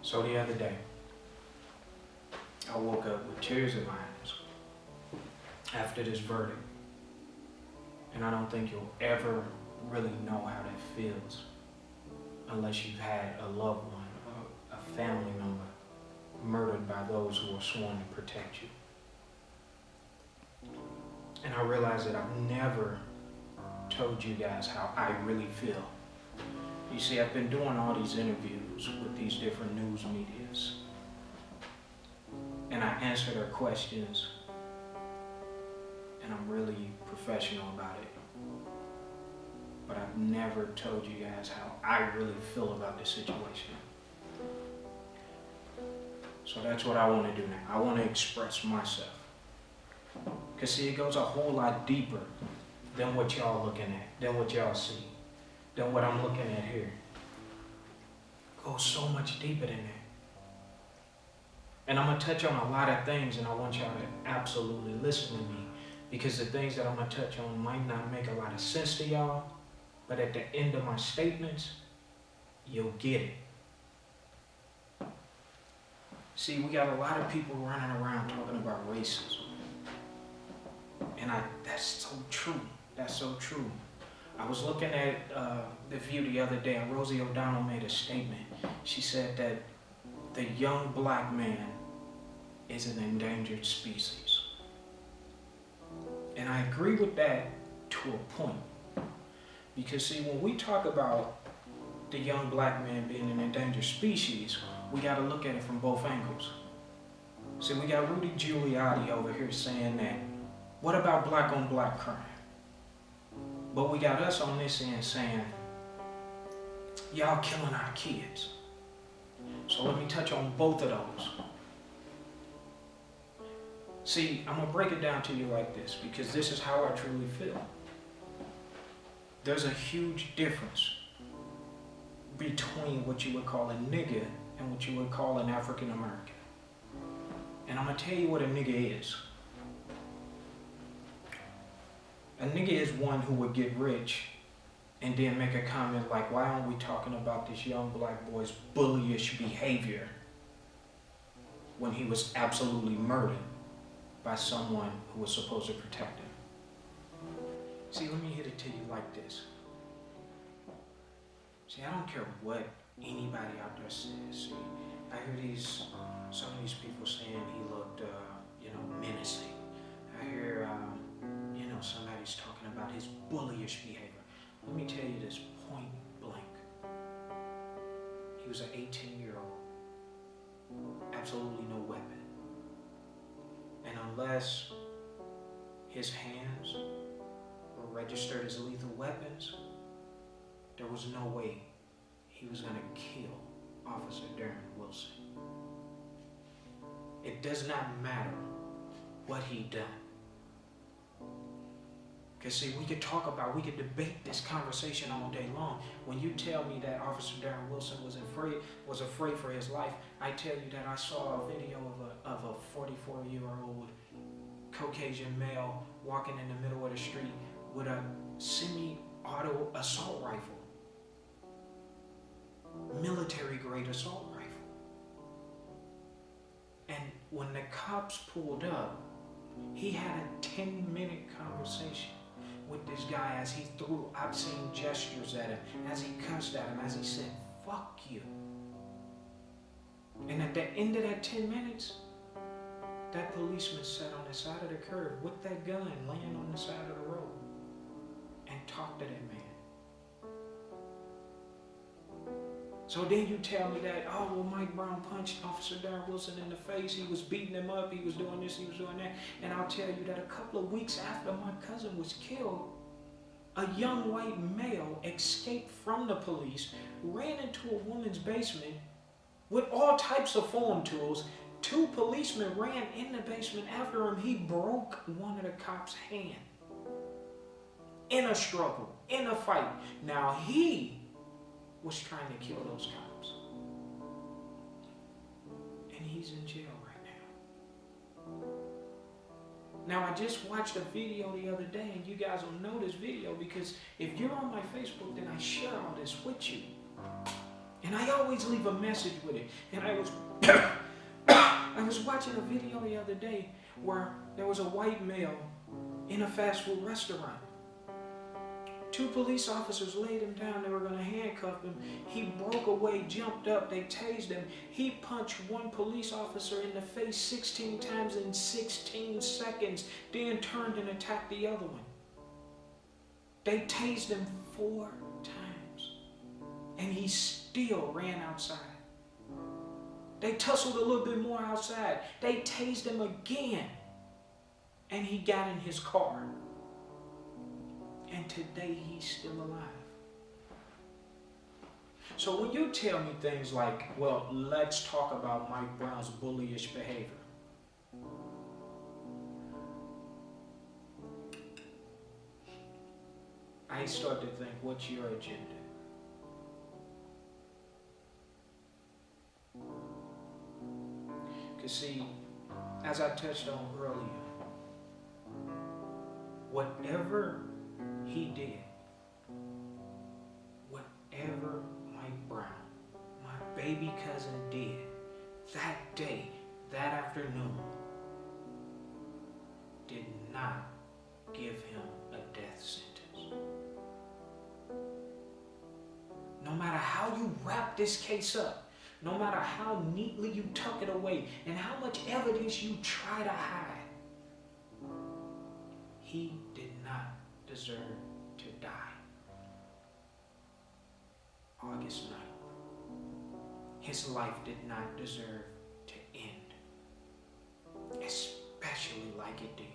So the other day, I woke up with tears in my eyes after this verdict. And I don't think you'll ever really know how that feels unless you've had a loved one, a family member murdered by those who are sworn to protect you. And I realized that I've never told you guys how I really feel. You see, I've been doing all these interviews with these different news medias, and I answer their questions, and I'm really professional about it. But I've never told you guys how I really feel about this situation. So that's what I want to do now. I want to express myself. Because see, it goes a whole lot deeper than what y'all looking at, than what y'all see, than what I'm looking at here. It goes so much deeper than that. And I'm going to touch on a lot of things, and I want y'all to absolutely listen to me, because the things that I'm going to touch on might not make a lot of sense to y'all, but at the end of my statements, you'll get it. See, we got a lot of people running around talking about racism. And that's so true. That's so true. I was looking at The View the other day, and Rosie O'Donnell made a statement. She said that the young black man is an endangered species. And I agree with that to a point. Because see, when we talk about the young black man being an endangered species, we got to look at it from both angles. See, we got Rudy Giuliani over here saying that, what about black on black crime? But we got us on this end saying, y'all killing our kids. So let me touch on both of those. See, I'm going to break it down to you like this, because this is how I truly feel. There's a huge difference between what you would call a nigga and what you would call an African American. And I'm going to tell you what a nigga is. A nigga is one who would get rich and then make a comment like, why aren't we talking about this young black boy's bullyish behavior when he was absolutely murdered by someone who was supposed to protect him? See, let me hit it to you like this. See, I don't care what anybody out there says. See, I hear some of these people saying he looked, menacing. I hear, somebody's talking about his bullyish behavior. Let me tell you this point blank. He was an 18-year-old. Absolutely no weapon. And unless his hands were registered as lethal weapons, there was no way he was going to kill Officer Darren Wilson. It does not matter what he done. Because see, we could debate this conversation all day long. When you tell me that Officer Darren Wilson was afraid for his life, I tell you that I saw a video of a 44-year-old Caucasian male walking in the middle of the street with a semi-auto assault rifle. Military-grade assault rifle. And when the cops pulled up, he had a 10-minute conversation with this guy as he threw obscene gestures at him, as he cussed at him, as he said, fuck you. And at the end of that 10 minutes, that policeman sat on the side of the curb with that gun laying on the side of the road and talked to that man. So then you tell me that, oh, well, Mike Brown punched Officer Darren Wilson in the face. He was beating him up. He was doing this. He was doing that. And I'll tell you that a couple of weeks after my cousin was killed, a young white male escaped from the police, ran into a woman's basement with all types of foam tools. 2 policemen ran in the basement after him. He broke one of the cops' hand in a struggle, in a fight. Now he was trying to kill those cops. And he's in jail right now. Now, I just watched a video the other day, and you guys will know this video because if you're on my Facebook, then I share all this with you. And I always leave a message with it. And I was I was watching a video the other day where there was a white male in a fast food restaurant. 2 police officers laid him down. They were going to handcuff him. He broke away, jumped up. They tased him. He punched one police officer in the face 16 times in 16 seconds, then turned and attacked the other one. They tased him 4 times, and he still ran outside. They tussled a little bit more outside. They tased him again, and he got in his car. And today he's still alive. So when you tell me things like, well, let's talk about Mike Brown's bullyish behavior, I start to think, what's your agenda? Because see, as I touched on earlier, whatever he did, whatever Mike Brown, my baby cousin, did that day, that afternoon, did not give him a death sentence. No matter how you wrap this case up, no matter how neatly you tuck it away, and how much evidence you try to hide, he did not deserve to die. August 9th. His life did not deserve to end, especially like it did.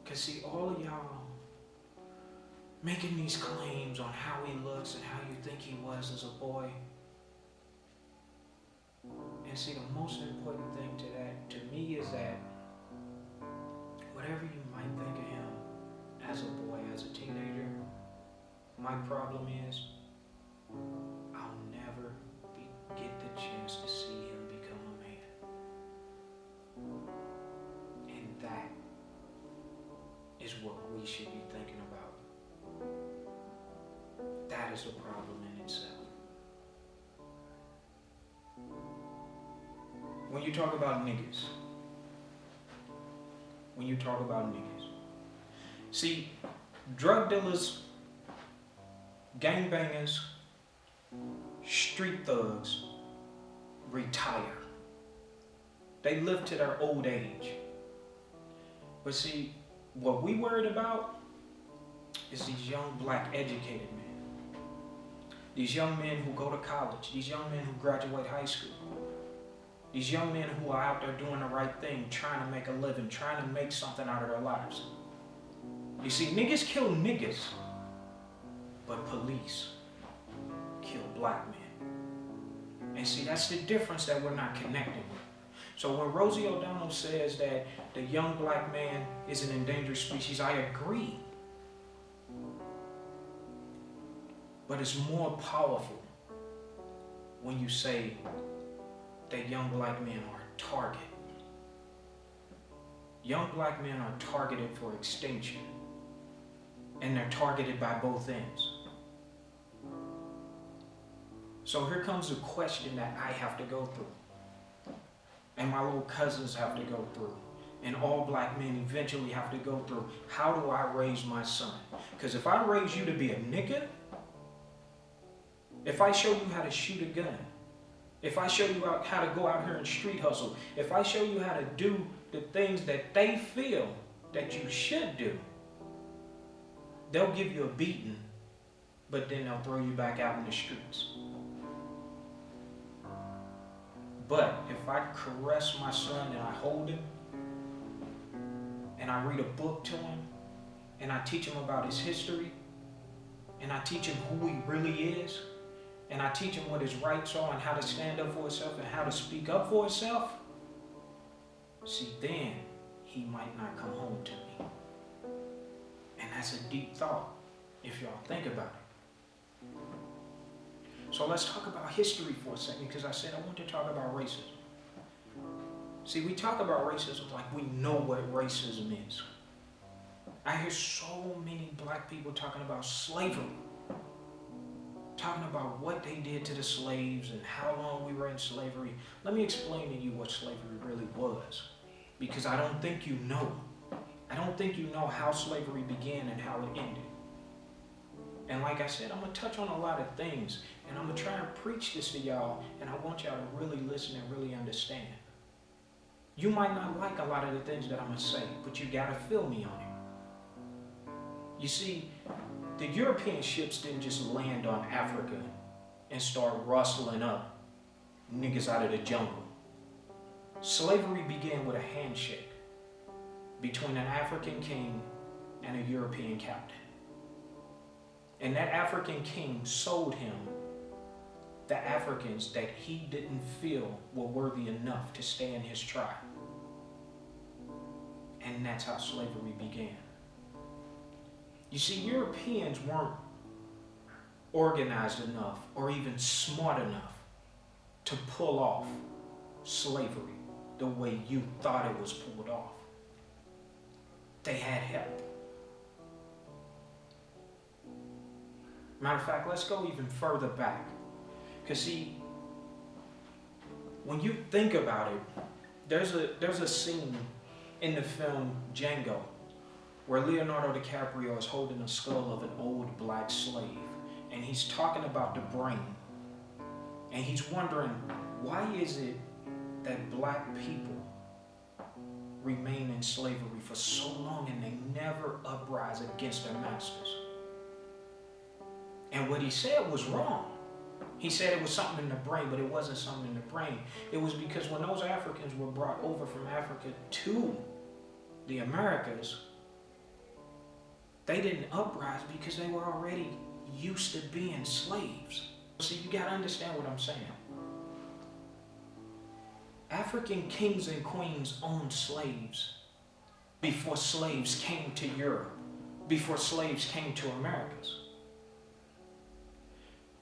Because see, all of y'all making these claims on how he looks and how you think he was as a boy. And see, the most important thing to that, to me, is that whatever you might think of him as a boy, as a teenager, my problem is I'll never get the chance to see him become a man. And that is what we should be thinking about. That is a problem in itself. When you talk about niggas, see, drug dealers, gangbangers, street thugs retire. They live to their old age. But see, what we worried about is these young black educated men. These young men who go to college, these young men who graduate high school. These young men who are out there doing the right thing, trying to make a living, trying to make something out of their lives. You see, niggas kill niggas, but police kill black men. And see, that's the difference that we're not connected with. So when Rosie O'Donnell says that the young black man is an endangered species, I agree. But it's more powerful when you say that young black men are a target. Young black men are targeted for extinction, and they're targeted by both ends. So here comes a question that I have to go through, and my little cousins have to go through, and all black men eventually have to go through. How do I raise my son? Because if I raise you to be a nigga, if I show you how to shoot a gun, if I show you how to go out here and street hustle, if I show you how to do the things that they feel that you should do, they'll give you a beating, but then they'll throw you back out in the streets. But if I caress my son and I hold him, and I read a book to him, and I teach him about his history, and I teach him who he really is, and I teach him what his rights are and how to stand up for himself and how to speak up for himself, see, then he might not come home to me. And that's a deep thought, if y'all think about it. So let's talk about history for a second, because I said I want to talk about racism. See, we talk about racism like we know what racism is. I hear so many black people talking about slavery, talking about what they did to the slaves and how long we were in slavery. Let me explain to you what slavery really was, because I don't think you know. I don't think you know how slavery began and how it ended. And like I said, I'm going to touch on a lot of things, and I'm going to try and preach this to y'all, and I want y'all to really listen and really understand. You might not like a lot of the things that I'm going to say, but you got to feel me on it. You see, the European ships didn't just land on Africa and start rustling up niggas out of the jungle. Slavery began with a handshake between an African king and a European captain. And that African king sold him the Africans that he didn't feel were worthy enough to stay in his tribe. And that's how slavery began. You see, Europeans weren't organized enough or even smart enough to pull off slavery the way you thought it was pulled off. They had help. Matter of fact, let's go even further back. Because see, when you think about it, there's a scene in the film Django where Leonardo DiCaprio is holding the skull of an old black slave, and he's talking about the brain, and he's wondering, why is it that black people remain in slavery for so long and they never uprise against their masters? And what he said was wrong. He said it was something in the brain, but it wasn't something in the brain. It was because when those Africans were brought over from Africa to the Americas, they didn't uprise because they were already used to being slaves. See, you got to understand what I'm saying. African kings and queens owned slaves before slaves came to Europe, before slaves came to Americas.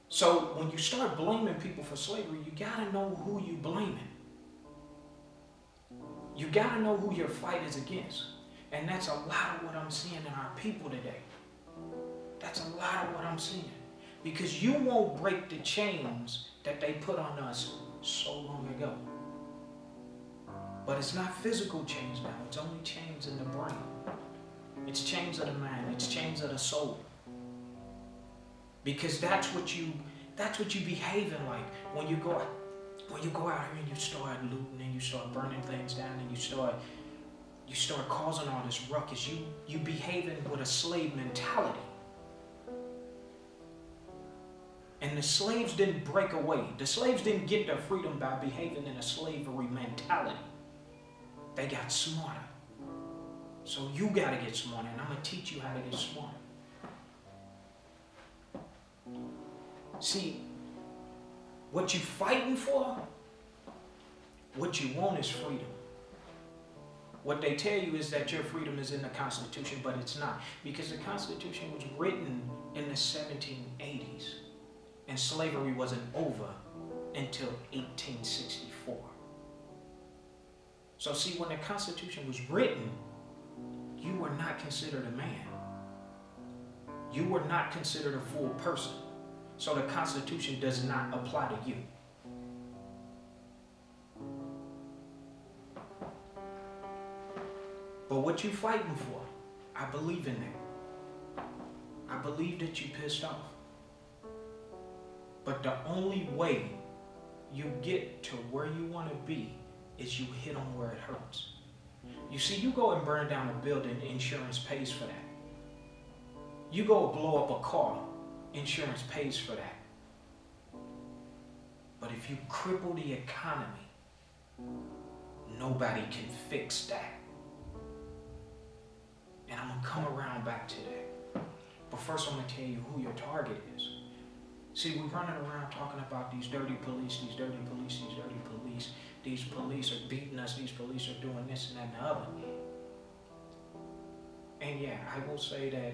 So when you start blaming people for slavery, you gotta know who you blaming. You gotta know who your fight is against. And that's a lot of what I'm seeing in our people today. That's a lot of what I'm seeing. Because you won't break the chains that they put on us so long ago. But it's not physical chains now, it's only chains in the brain. It's chains of the mind, it's chains of the soul. Because that's what you behaving like when you go out here and you start looting and you start burning things down and you start causing all this ruckus. You behaving with a slave mentality. And the slaves didn't break away. The slaves didn't get their freedom by behaving in a slavery mentality. They got smarter. So you gotta get smarter, and I'm gonna teach you how to get smarter. See, what you fighting for, what you want is freedom. What they tell you is that your freedom is in the Constitution, but it's not. Because the Constitution was written in the 1780s, and slavery wasn't over until 1864. So see, when the Constitution was written, you were not considered a man. You were not considered a full person. So the Constitution does not apply to you. But what you fighting for, I believe in that. I believe that you pissed off. But the only way you get to where you want to be is you hit them where it hurts. You see, you go and burn down a building, insurance pays for that. You go blow up a car, insurance pays for that. But if you cripple the economy, nobody can fix that. And I'm going to come around back to that. But first I'm going to tell you who your target is. See, we're running around talking about these dirty police, these dirty police, these dirty police. These police are beating us, these police are doing this and that and the other. And yeah, I will say that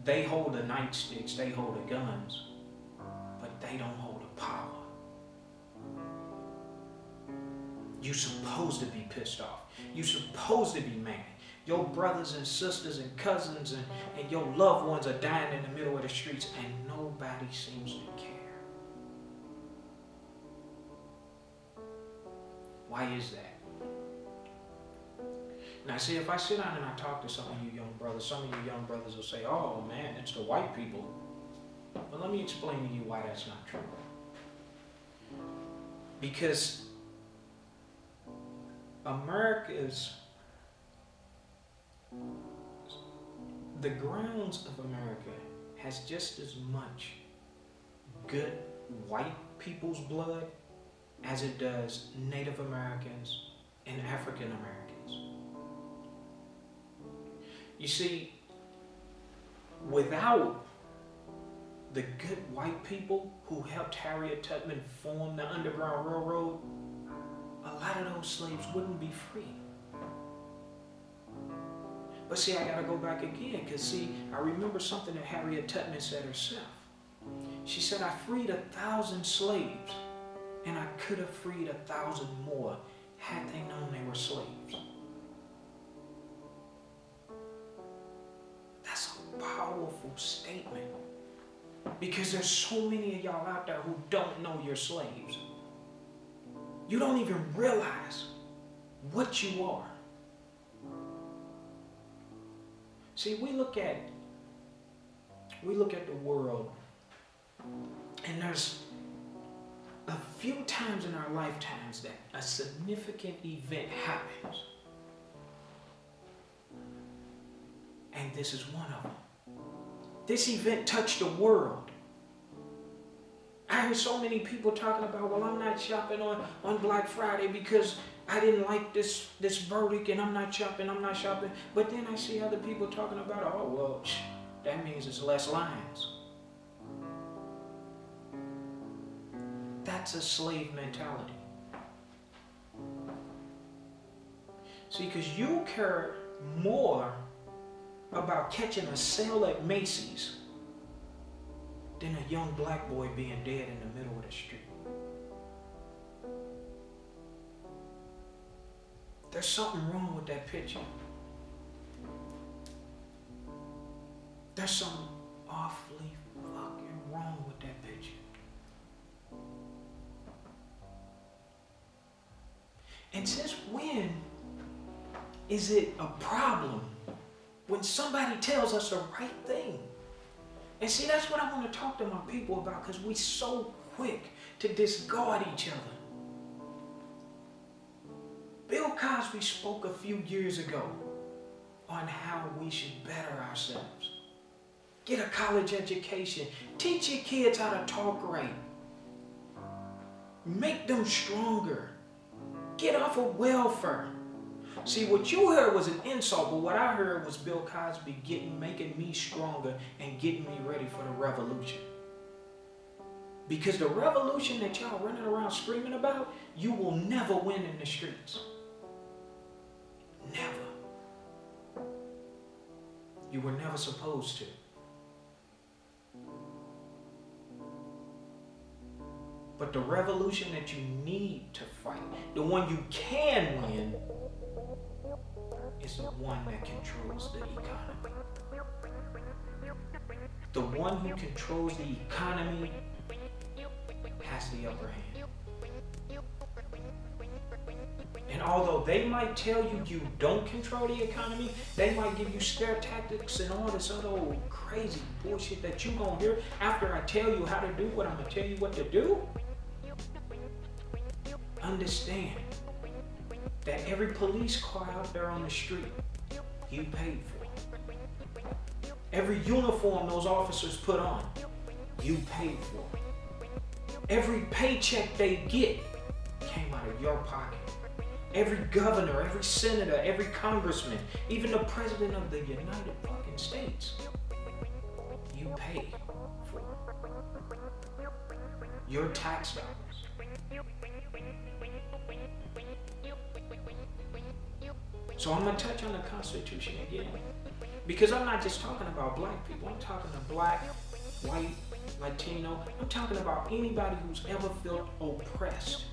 they hold the nightsticks, they hold the guns, but they don't hold the power. You're supposed to be pissed off. You're supposed to be mad. Your brothers and sisters and cousins and your loved ones are dying in the middle of the streets and nobody seems to care. Why is that? Now see, if I sit down and I talk to some of you young brothers, some of you young brothers will say, oh man, it's the white people. But let me explain to you why that's not true. Because the grounds of America has just as much good white people's blood as it does Native Americans and African Americans. You see, without the good white people who helped Harriet Tubman form the Underground Railroad, a lot of those slaves wouldn't be free. But see, I gotta go back again, because see, I remember something that Harriet Tubman said herself. She said, I freed 1,000 slaves, and I could have freed 1,000 more had they known they were slaves. That's a powerful statement, because there's so many of y'all out there who don't know you're slaves. You don't even realize what you are. See, we look at the world, and there's a few times in our lifetimes that a significant event happens. And this is one of them. This event touched the world. I heard so many people talking about, well, I'm not shopping on Black Friday because I didn't like this verdict and I'm not shopping. But then I see other people talking about, oh, well, that means it's less lines. That's a slave mentality. See, because you care more about catching a sale at Macy's than a young black boy being dead in the middle of the street. There's something wrong with that picture. There's something awfully fucking wrong with that picture. And since when is it a problem when somebody tells us the right thing? And see, that's what I want to talk to my people about, because we're so quick to discard each other. Bill Cosby spoke a few years ago on how we should better ourselves. Get a college education. Teach your kids how to talk right. Make them stronger. Get off of welfare. See, what you heard was an insult, but what I heard was Bill Cosby making me stronger and getting me ready for the revolution. Because the revolution that y'all running around screaming about, you will never win in the streets. Never. You were never supposed to. But the revolution that you need to fight, the one you can win, is the one that controls the economy. The one who controls the economy has the upper hand. And although they might tell you you don't control the economy, they might give you scare tactics and all this other old crazy bullshit that you're going to hear after I tell you how to do what I'm going to tell you what to do. Understand that every police car out there on the street, you paid for. Every uniform those officers put on, you paid for. Every paycheck they get came out of your pocket. Every governor, every senator, every congressman, even the president of the United fucking States, you pay for. Your tax dollars. So I'm going to touch on the Constitution again. Because I'm not just talking about black people. I'm talking to black, white, Latino. I'm talking about anybody who's ever felt oppressed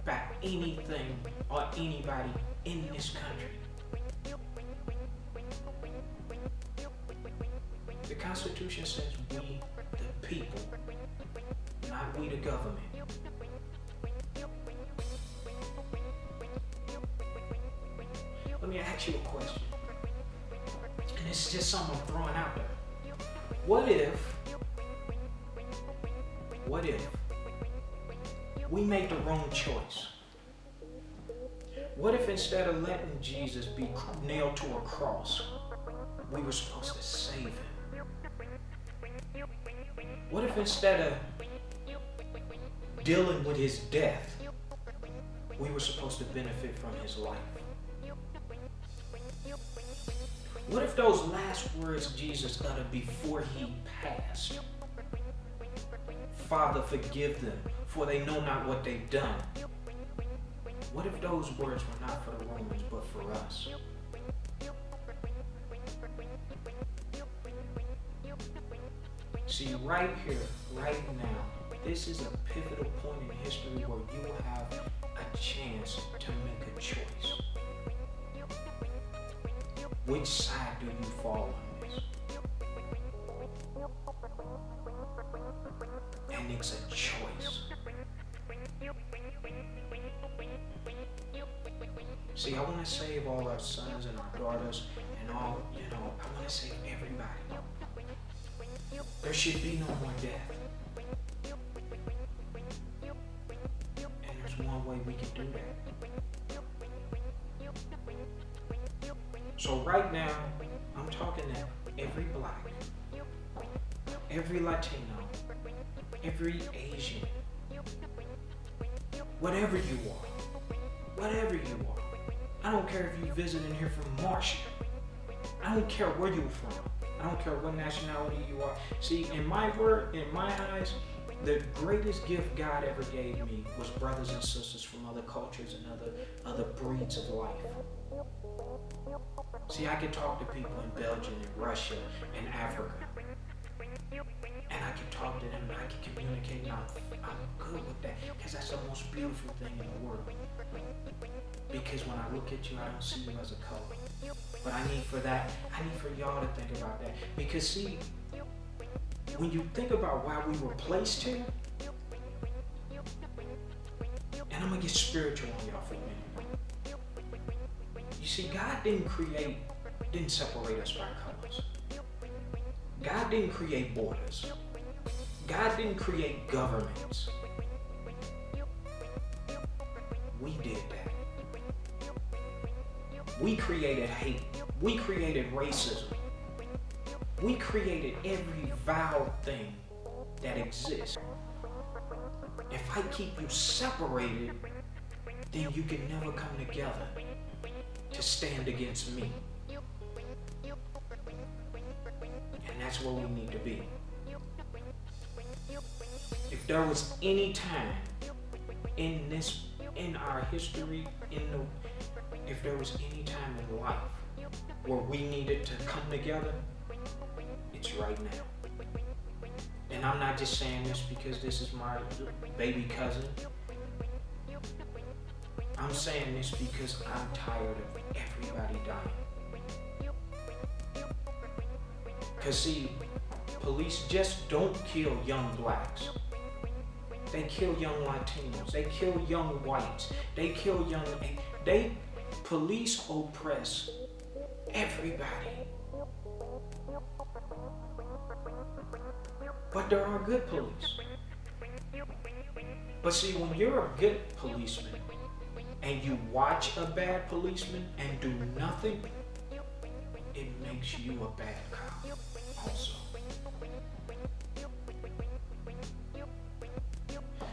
by anything or anybody in this country. The Constitution says we the people, not we the government. Let me ask you a question. And it's just something I'm throwing out there. What if we made the wrong choice? What if instead of letting Jesus be nailed to a cross, we were supposed to save him? What if instead of dealing with his death, we were supposed to benefit from his life? What if those last words Jesus uttered before he passed, Father, forgive them, for they know not what they've done? What if those words were not for the Romans, but for us? See, right here, right now, this is a pivotal point in history where you have a chance to make a choice. Which side do you fall on this? And it's a choice. See, I want to save all our sons and our daughters and all, I want to save everybody. There should be no more death. And there's one way we can do that. So right now, I'm talking to every black, every Latino, every Asian, whatever you are. I don't care if you visited here from Martian. I don't care where you're from. I don't care what nationality you are. See, in my eyes, the greatest gift God ever gave me was brothers and sisters from other cultures and other breeds of life. See, I can talk to people in Belgium and Russia and Africa. And I can talk to them and I can communicate, and I'm good with that, because that's the most beautiful thing in the world. Because when I look at you, I don't see you as a color. But I need for y'all to think about that. Because see, when you think about why we were placed here, and I'm gonna get spiritual on y'all for a minute. You see, God didn't separate us by colors. God didn't create borders. God didn't create governments. We did that. We created hate. We created racism. We created every vile thing that exists. If I keep you separated, then you can never come together to stand against me. And that's where we need to be. If there was any time in our history, if there was any time in life where we needed to come together, it's right now. And I'm not just saying this because this is my baby cousin. I'm saying this because I'm tired of everybody dying. Because see, police just don't kill young blacks. They kill young Latinos. They kill young whites. Police oppress everybody. But there are good police. But see, when you're a good policeman and you watch a bad policeman and do nothing, it makes you a bad cop also.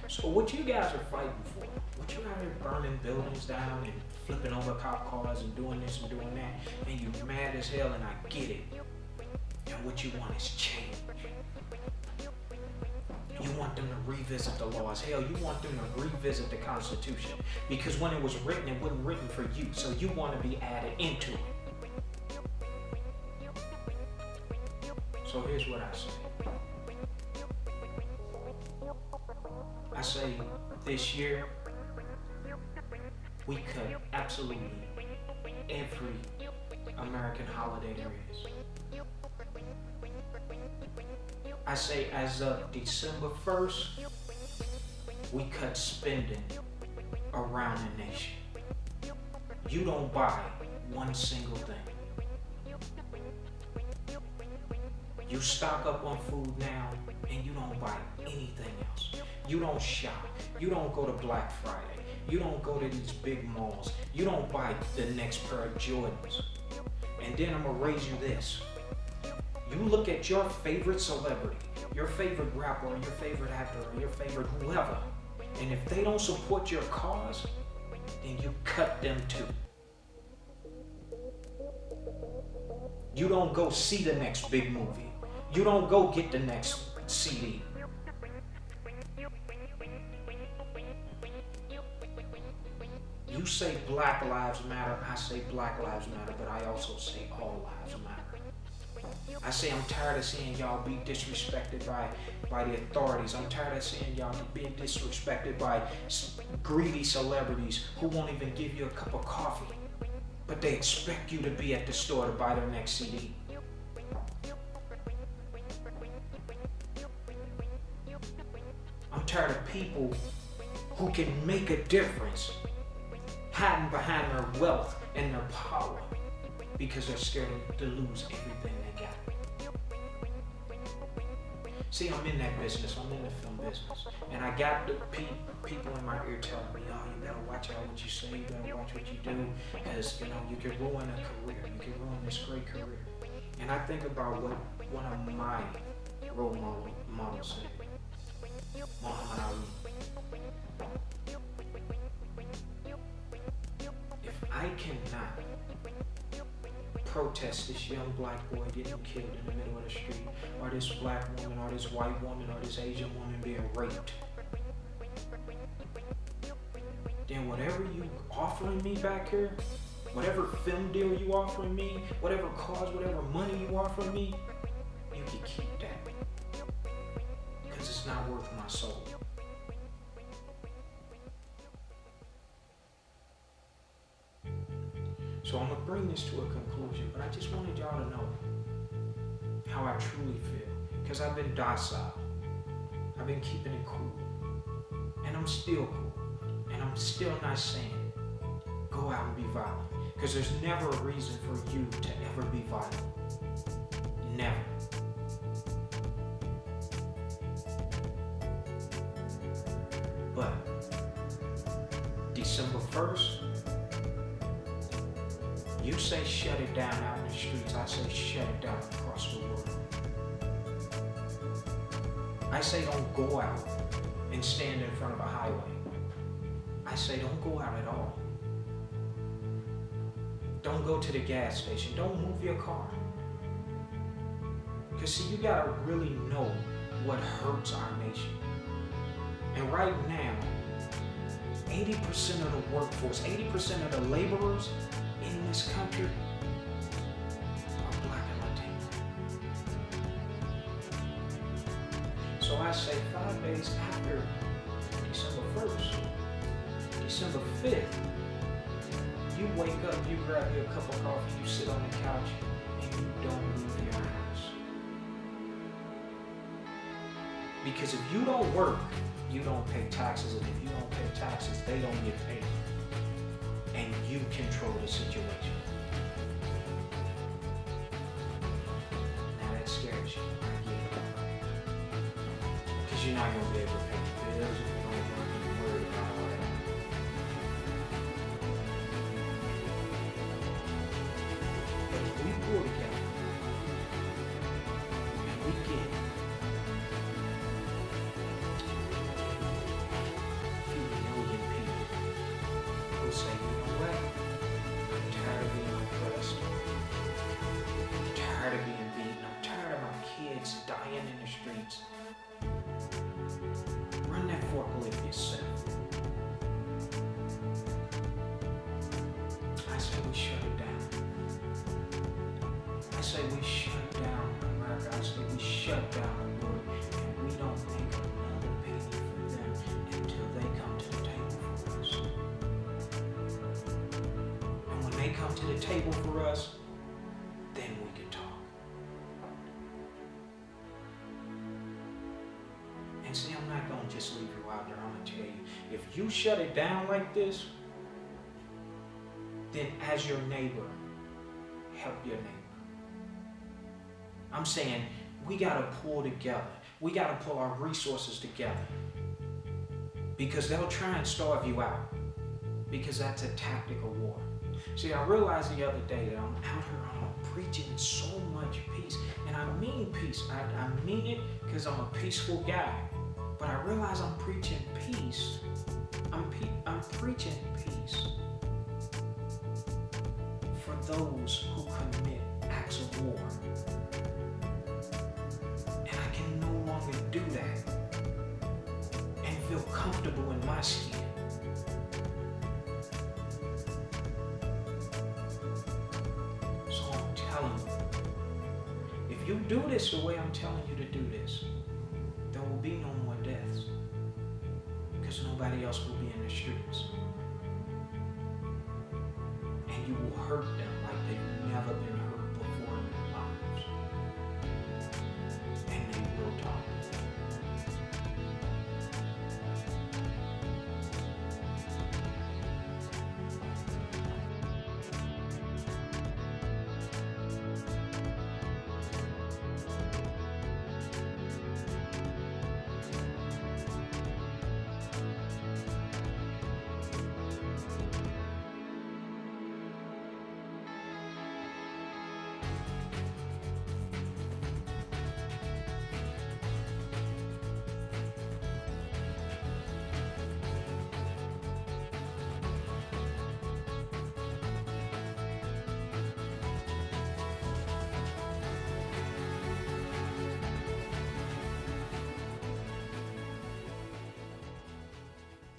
So what you guys are fighting for, what you out here burning buildings down and flipping over cop cars and doing this and doing that, and you mad as hell, and I get it. And what you want is change. You want them to revisit the laws. Hell, you want them to revisit the Constitution. Because when it was written, it wasn't written for you. So you want to be added into it. So here's what I say. I say this year, we cut absolutely every American holiday there is. I say as of December 1st, we cut spending around the nation. You don't buy one single thing. You stock up on food now and you don't buy anything else. You don't shop. You don't go to Black Friday. You don't go to these big malls. You don't buy the next pair of Jordans. And then I'm gonna raise you this. You look at your favorite celebrity, your favorite rapper, or your favorite actor, or your favorite whoever, and if they don't support your cause, then you cut them too. You don't go see the next big movie. You don't go get the next CD. You say Black Lives Matter, I say Black Lives Matter, but I also say all lives matter. I say I'm tired of seeing y'all be disrespected by the authorities. I'm tired of seeing y'all being disrespected by greedy celebrities who won't even give you a cup of coffee, but they expect you to be at the store to buy their next CD. I'm tired of people who can make a difference hiding behind their wealth and their power because they're scared to lose everything they got. See, I'm in that business. I'm in the film business. And I got the people in my ear telling me, oh, you gotta watch out what you say, you gotta watch what you do, because, you can ruin a career. You can ruin this great career. And I think about what one of my role models said, Muhammad Ali. If I cannot protest this young black boy getting killed in the middle of the street, or this black woman, or this white woman, or this Asian woman being raped, then whatever you offering me back here, whatever film deal you offering me, whatever cause, whatever money you offering me, you can keep that, because it's not worth my soul. So I'm gonna bring this to a conclusion, but I just wanted y'all to know how I truly feel, because I've been docile, I've been keeping it cool, and I'm still cool, and I'm still not saying go out and be violent, because there's never a reason for you to ever be violent, never. But December 1st, you say shut it down out in the streets, I say shut it down across the world. I say don't go out and stand in front of a highway. I say don't go out at all. Don't go to the gas station, don't move your car. Because see, you gotta really know what hurts our nation. And right now, 80% of the workforce, 80% of the laborers in this country are black and Latino. So I say 5 days after December 1st, December 5th, you wake up, you grab your cup of coffee, you sit on the couch, and you don't leave your house. Because if you don't work, you don't pay taxes, and if you don't pay taxes, they don't get paid. And you control the situation. Now that scares you, I get it. Because you're not going to be able to pay the bills if you don't work and you're worried about all that. But if we pull together, and we get a few million people who say, you know what? I'm tired of being oppressed. I'm tired of being beaten. I'm tired of my kids dying in the streets. Run that forklift yourself. I say we shut it down. I say we shut down America. I say we shut down the world. And we don't make another penny for them until they come to the table for us. And when they come to the table for us, then we can talk. And see, I'm not going to just leave you out there. I'm going to tell you, if you shut it down like this, then as your neighbor, help your neighbor. I'm saying we got to pull together. We got to pull our resources together. Because they'll try and starve you out. Because that's a tactical war. See, I realized the other day that I'm out here, I'm preaching so much peace. And I mean peace. I mean it because I'm a peaceful guy. But I realize I'm preaching peace. I'm preaching peace for those who commit acts of war. And I can no longer do that and feel comfortable in my skin. So I'm telling you, if you do this the way I'm telling you to do this, there will be no more deaths because nobody else will be in the streets. And you will hurt them like they've never been